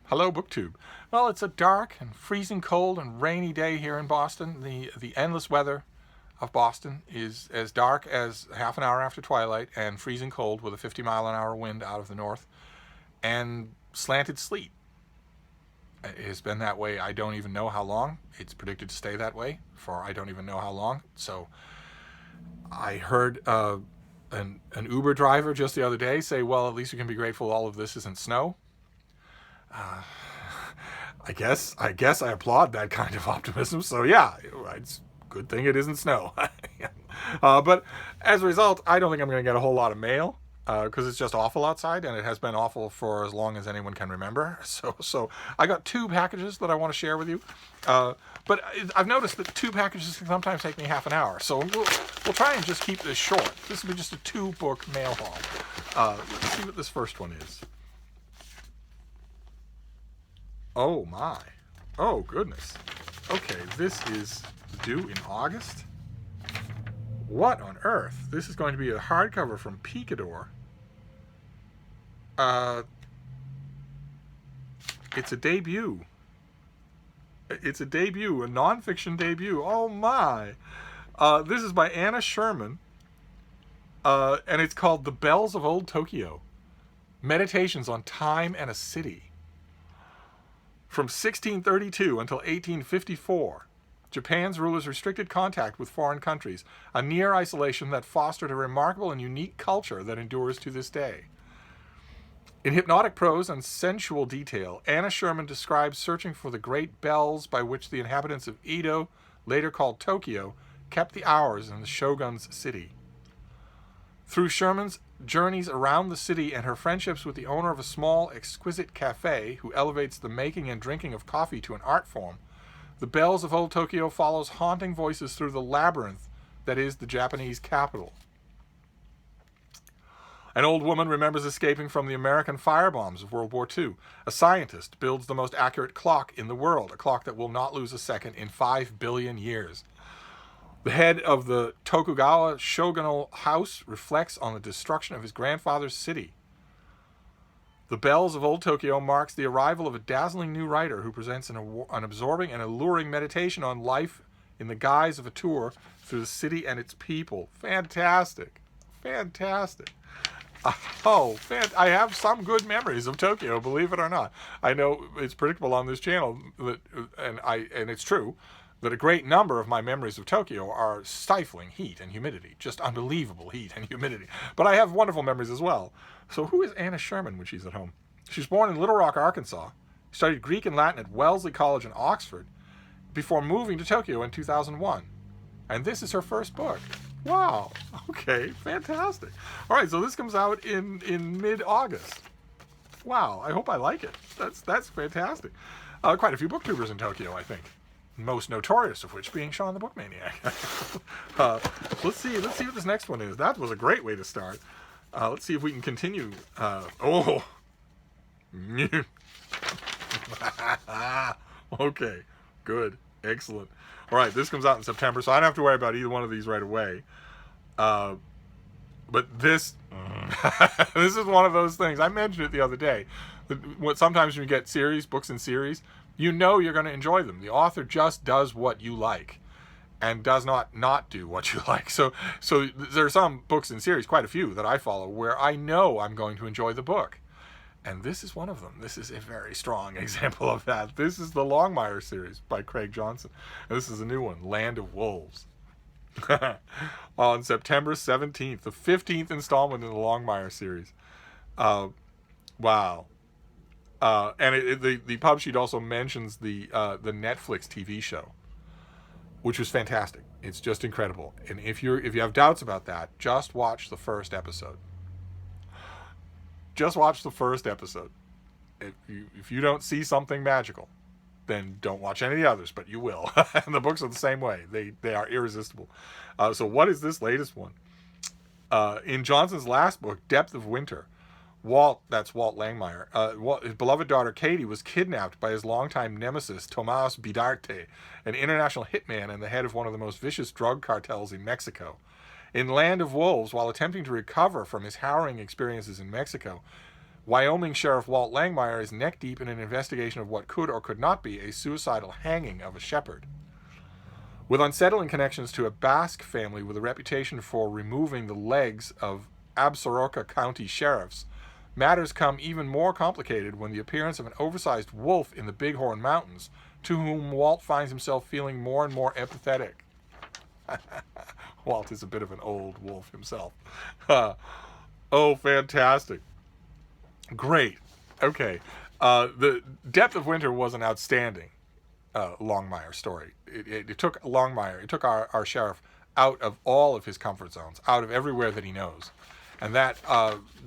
Hello, BookTube. Well, it's a dark and freezing cold and rainy day here in Boston. The endless weather of Boston is as dark as half an hour after twilight and freezing cold with a 50-mile-an-hour wind out of the north and slanted sleet. It has been that way I don't even know how long. It's predicted to stay that way for I don't even know how long. So I heard an Uber driver just the other day say, well, at least we can be grateful all of this isn't snow. I guess I applaud that kind of optimism. So yeah, it's a good thing it isn't snow. But as a result, I don't think I'm going to get a whole lot of mail because it's just awful outside, and it has been awful for as long as anyone can remember. So I got 2 packages that I want to share with you. But I've noticed that 2 packages can sometimes take me half an hour. So we'll try and just keep this short. This will be just a 2-book mail haul. Let's see what this first one is. Oh my. Oh goodness. Okay, this is due in August. What on earth? This is going to be a hardcover from Picador. It's a debut. It's a debut, a nonfiction debut. Oh my. This is by Anna Sherman. And it's called The Bells of Old Tokyo. Meditations on Time and a City. From 1632 until 1854, Japan's rulers restricted contact with foreign countries, a near isolation that fostered a remarkable and unique culture that endures to this day. In hypnotic prose and sensual detail, Anna Sherman describes searching for the great bells by which the inhabitants of Edo, later called Tokyo, kept the hours in the shogun's city. Through Sherman's journeys around the city and her friendships with the owner of a small, exquisite cafe who elevates the making and drinking of coffee to an art form, The Bells of Old Tokyo follows haunting voices through the labyrinth that is the Japanese capital. An old woman remembers escaping from the American firebombs of World War II. A scientist builds the most accurate clock in the world, a clock that will not lose a second in 5 billion years. The head of the Tokugawa shogunal house reflects on the destruction of his grandfather's city. The Bells of Old Tokyo marks the arrival of a dazzling new writer who presents an absorbing and alluring meditation on life in the guise of a tour through the city and its people. Fantastic. Fantastic. I have some good memories of Tokyo, believe it or not. I know it's predictable on this channel, and it's true, that a great number of my memories of Tokyo are stifling heat and humidity, just unbelievable heat and humidity. But I have wonderful memories as well. So who is Anna Sherman when she's at home? She was born in Little Rock, Arkansas, studied Greek and Latin at Wellesley College in Oxford, before moving to Tokyo in 2001. And this is her first book. Wow. Okay, fantastic. All right, so this comes out in mid-August. Wow, I hope I like it. That's fantastic. Quite a few booktubers in Tokyo, I think. Most notorious of which being Sean the Book Maniac. Let's see what this next one is. That was a great way to start. Let's see if we can continue. Okay, good, excellent. All right, this comes out in September, so I don't have to worry about either one of these right away. But this this is one of those things. I mentioned it the other day. Sometimes when you get books in series, you know you're going to enjoy them. The author just does what you like and does not do what you like. So there are some books in series, quite a few, that I follow where I know I'm going to enjoy the book. And this is one of them. This is a very strong example of that. This is the Longmire series by Craig Johnson. And this is a new one, Land of Wolves. On September 17th, the 15th installment in the Longmire series. Wow. And the pub sheet also mentions the Netflix TV show, which was fantastic. It's just incredible. And if you have doubts about that, just watch the first episode. Just watch the first episode. If you don't see something magical, then don't watch any of the others, but you will. And the books are the same way. They are irresistible. So what is this latest one? In Johnson's last book, Depth of Winter, that's Walt Langmeyer, his beloved daughter Katie was kidnapped by his longtime nemesis Tomas Bidarte, an international hitman and the head of one of the most vicious drug cartels in Mexico. In Land of Wolves, while attempting to recover from his harrowing experiences in Mexico, Wyoming Sheriff Walt Langmeyer is neck deep in an investigation of what could or could not be a suicidal hanging of a shepherd. With unsettling connections to a Basque family with a reputation for removing the legs of Absaroka County sheriffs, matters come even more complicated when the appearance of an oversized wolf in the Bighorn Mountains, to whom Walt finds himself feeling more and more empathetic. Walt is a bit of an old wolf himself. Oh, fantastic. Great. Okay. The Depth of Winter was an outstanding Longmire story. It took Longmire, it took our sheriff out of all of his comfort zones, out of everywhere that he knows. And that,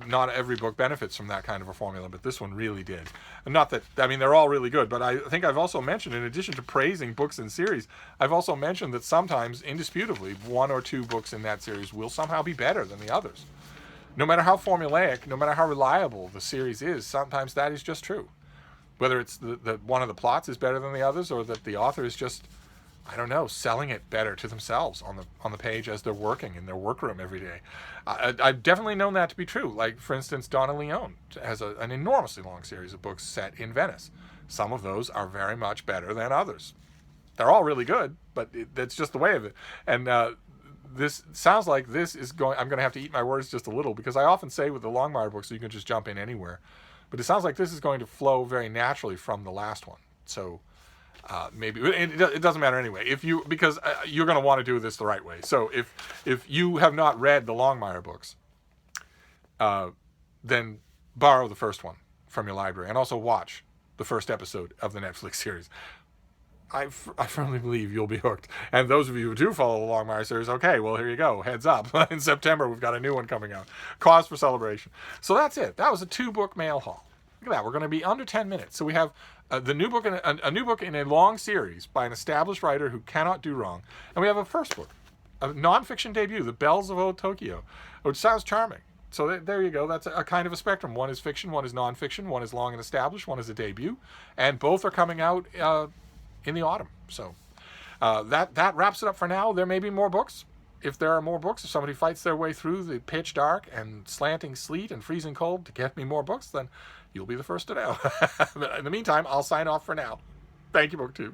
not every book benefits from that kind of a formula, but this one really did. And not that, I mean, they're all really good, but I think I've also mentioned, in addition to praising books and series, I've also mentioned that sometimes, indisputably, one or two books in that series will somehow be better than the others. No matter how formulaic, no matter how reliable the series is, sometimes that is just true. Whether it's that one of the plots is better than the others, or that the author is just, I don't know, selling it better to themselves on the page as they're working in their workroom every day. I've definitely known that to be true. Like, for instance, Donna Leone has an enormously long series of books set in Venice. Some of those are very much better than others. They're all really good, but that's just the way of it. And this sounds like this is going. I'm going to have to eat my words just a little, because I often say with the Longmire books, you can just jump in anywhere. But it sounds like this is going to flow very naturally from the last one. So maybe it doesn't matter anyway. Because you're going to want to do this the right way. So if you have not read the Longmire books, then borrow the first one from your library, and also watch the first episode of the Netflix series. I firmly believe you'll be hooked. And those of you who do follow the Longmire series, okay, well, here you go. Heads up. In September, we've got a new one coming out. Cause for celebration. So that's it. That was a 2-book mail haul. Look at that. We're going to be under 10 minutes. So we have the new book a new book in a long series by an established writer who cannot do wrong. And we have a first book, a nonfiction debut, The Bells of Old Tokyo, which sounds charming. So there you go. That's a kind of a spectrum. One is fiction, one is nonfiction, one is long and established, one is a debut. And both are coming out in the autumn. So that wraps it up for now. There may be more books. If there are more books, if somebody fights their way through the pitch dark and slanting sleet and freezing cold to get me more books, then you'll be the first to know. But in the meantime, I'll sign off for now. Thank you, BookTube.